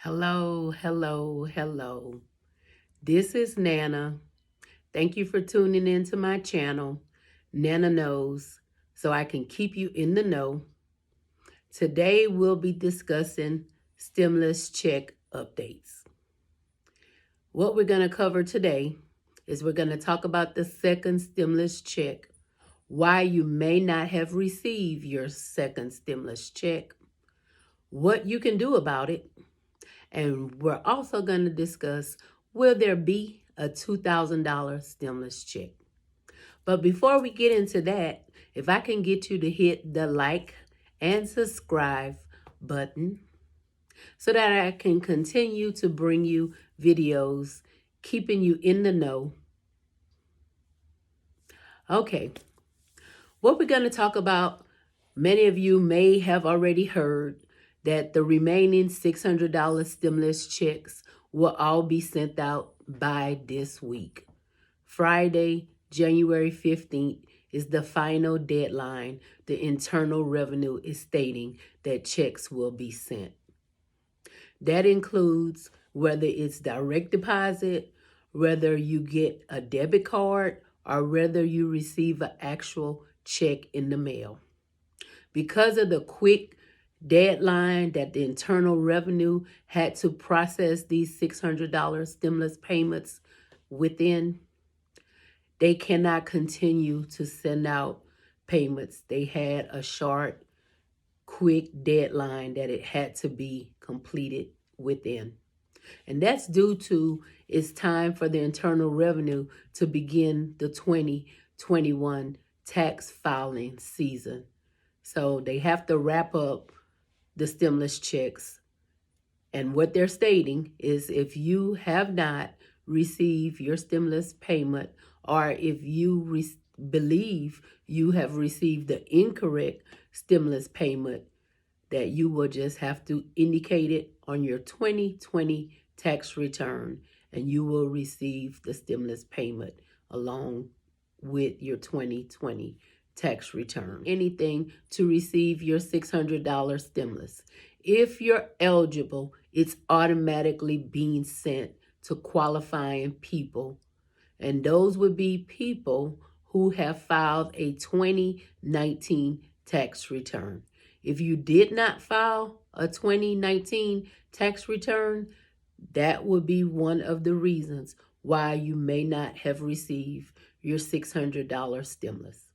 Hello, hello, hello. This is Nana. Thank you for tuning into my channel, Nana Knows, so I can keep you in the know. Today we'll be discussing stimulus check updates. What we're going to cover today is we're going to talk about the second stimulus check, why you may not have received your second stimulus check, what you can do about it, and we're also going to discuss, will there be a $2,000 stimulus check? But before we get into that, if I can get you to hit the like and subscribe button so that I can continue to bring you videos, keeping you in the know. Okay, what we're going to talk about, many of you may have already heard that the remaining $600 stimulus checks will all be sent out by this week. Friday, January 15th is the final deadline. The Internal Revenue is stating that checks will be sent. That includes whether it's direct deposit, whether you get a debit card, or whether you receive an actual check in the mail. Because of the quick deadline that the Internal Revenue had to process these $600 stimulus payments within, they cannot continue to send out payments. They had a short, quick deadline that it had to be completed within. And that's due to it's time for the Internal Revenue to begin the 2021 tax filing season. So they have to wrap up the stimulus checks. And what they're stating is if you have not received your stimulus payment, or if you believe you have received the incorrect stimulus payment, that you will just have to indicate it on your 2020 tax return, and you will receive the stimulus payment along with your 2020 tax return. Anything to receive your $600 stimulus. If you're eligible, it's automatically being sent to qualifying people. And those would be people who have filed a 2019 tax return. If you did not file a 2019 tax return, that would be one of the reasons why you may not have received your $600 stimulus.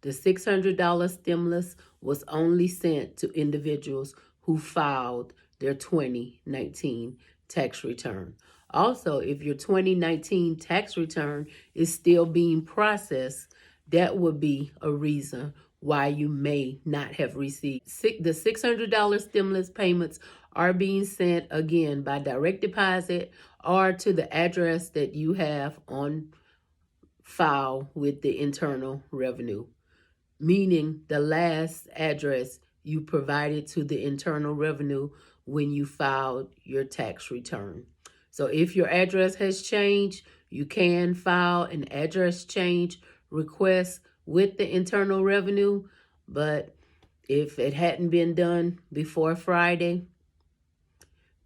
The $600 stimulus was only sent to individuals who filed their 2019 tax return. Also, if your 2019 tax return is still being processed, that would be a reason why you may not have received. The $600 stimulus payments are being sent again by direct deposit or to the address that you have on file with the Internal Revenue, meaning the last address you provided to the Internal Revenue when you filed your tax return. So if your address has changed, you can file an address change request with the Internal Revenue. But if it hadn't been done before Friday,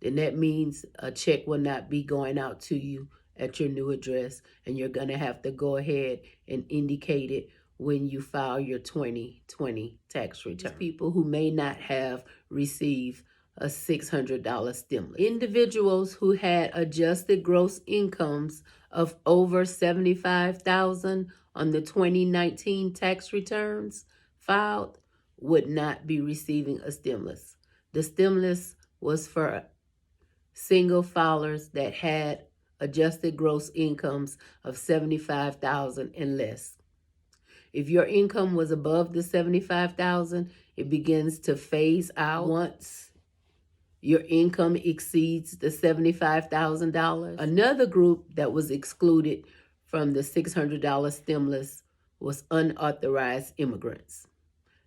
then that means a check will not be going out to you at your new address, and you're going to have to go ahead and indicate it when you file your 2020 tax return. People who may not have received a $600 stimulus. Individuals who had adjusted gross incomes of over $75,000 on the 2019 tax returns filed would not be receiving a stimulus. The stimulus was for single filers that had adjusted gross incomes of $75,000 and less. If your income was above the $75,000, it begins to phase out once your income exceeds the $75,000. Another group that was excluded from the $600 stimulus was unauthorized immigrants,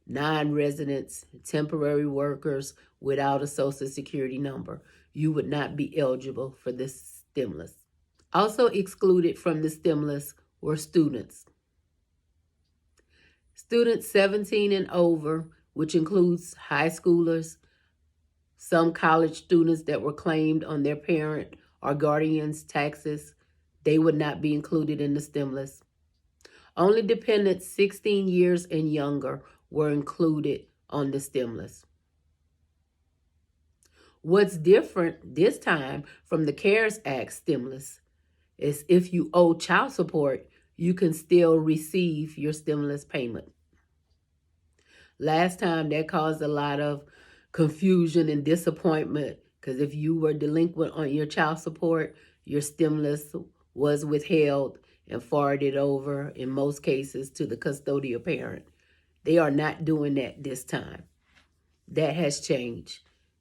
non-residents, temporary workers without a Social Security number. You would not be eligible for this stimulus. Also excluded from the stimulus were students. Students 17 and over, which includes high schoolers, Some college students that were claimed on their parent or guardian's taxes, they would not be included in the stimulus. Only dependents 16 years and younger were included on the stimulus. What's different this time from the CARES Act stimulus is if you owe child support, you can still receive your stimulus payment. Last time that caused a lot of confusion and disappointment because if you were delinquent on your child support, your stimulus was withheld and forwarded over, in most cases, to the custodial parent. They are not doing that this time. That has changed.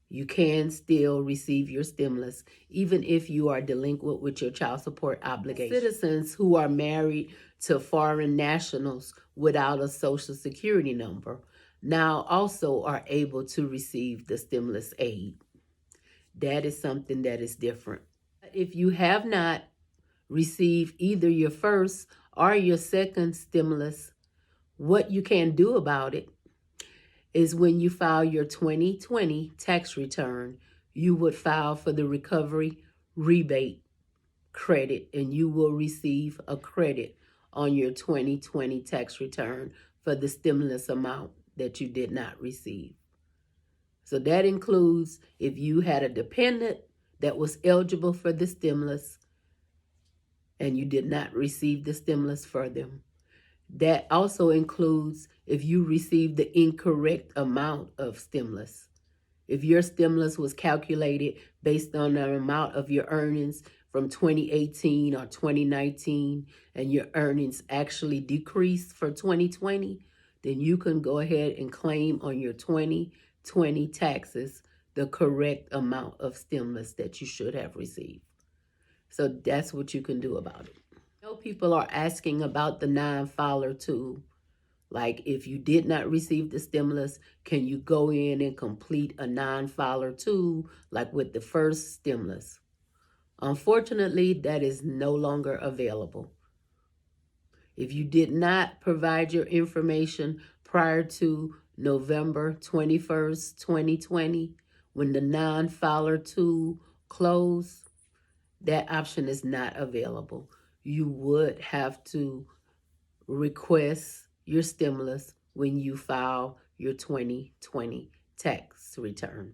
You can still receive your stimulus even if you are delinquent with your child support obligation. Citizens who are married to foreign nationals without a social security number now also are able to receive the stimulus aid. That is something that is different. If you have not received either your first or your second stimulus, what you can do about it is when you file your 2020 tax return, you would file for the recovery rebate credit, and you will receive a credit on your 2020 tax return for the stimulus amount that you did not receive. So that includes if you had a dependent that was eligible for the stimulus and you did not receive the stimulus for them. That also includes if you received the incorrect amount of stimulus. If your stimulus was calculated based on the amount of your earnings from 2018 or 2019 and your earnings actually decreased for 2020, then you can go ahead and claim on your 2020 taxes the correct amount of stimulus that you should have received. So that's what you can do about it. I know people are asking about the non-filer tool. Like if you did not receive the stimulus, can you go in and complete a non-filer tool like with the first stimulus? Unfortunately, that is no longer available. If you did not provide your information prior to November 21st, 2020, when the non-filer tool closed, that option is not available. You would have to request your stimulus when you file your 2020 tax return.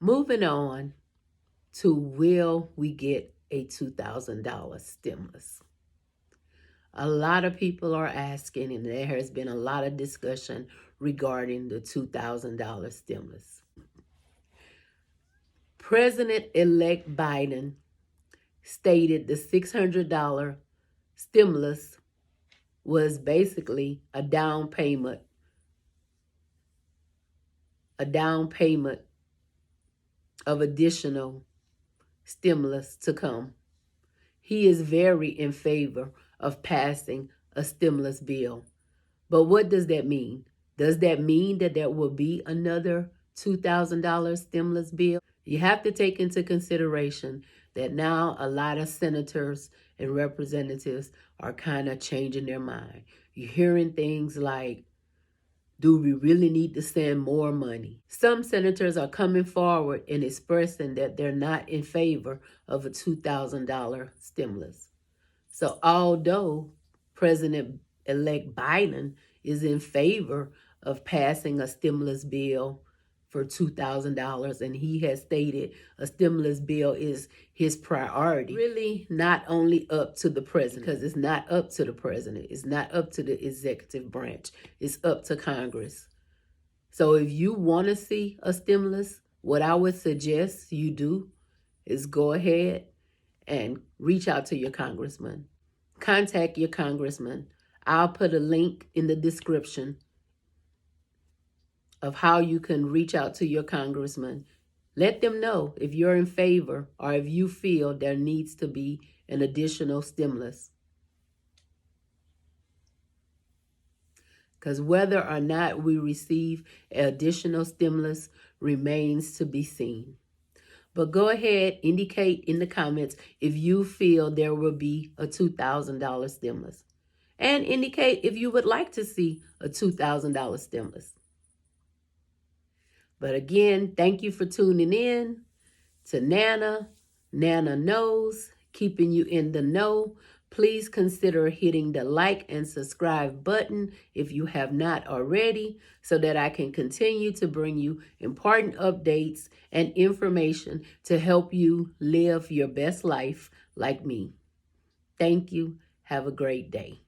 Moving on to will we get a $2,000 stimulus? A lot of people are asking, and there has been a lot of discussion regarding the $2,000 stimulus. President-elect Biden stated the $600 stimulus was basically a down payment of additional stimulus to come. He is very in favor of passing a stimulus bill. But what does that mean? Does that mean that there will be another $2,000 stimulus bill? You have to take into consideration that now a lot of senators and representatives are kind of changing their mind. You're hearing things like, do we really need to send more money? Some senators are coming forward and expressing that they're not in favor of a $2,000 stimulus. So although President-elect Biden is in favor of passing a stimulus bill for $2,000, and he has stated a stimulus bill is his priority, really not only up to the president, because it's not up to the president, it's not up to the executive branch, it's up to Congress. So if you want to see a stimulus, what I would suggest you do is go ahead and reach out to your congressman. Contact your congressman. I'll put a link in the description of how you can reach out to your congressman. Let them know if you're in favor or if you feel there needs to be an additional stimulus. Because whether or not we receive additional stimulus remains to be seen. But go ahead, indicate in the comments if you feel there will be a $2,000 stimulus. And indicate if you would like to see a $2,000 stimulus. But again, thank you for tuning in to Nana. Nana Knows, keeping you in the know. Please consider hitting the like and subscribe button if you have not already, so that I can continue to bring you important updates and information to help you live your best life like me. Thank you. Have a great day.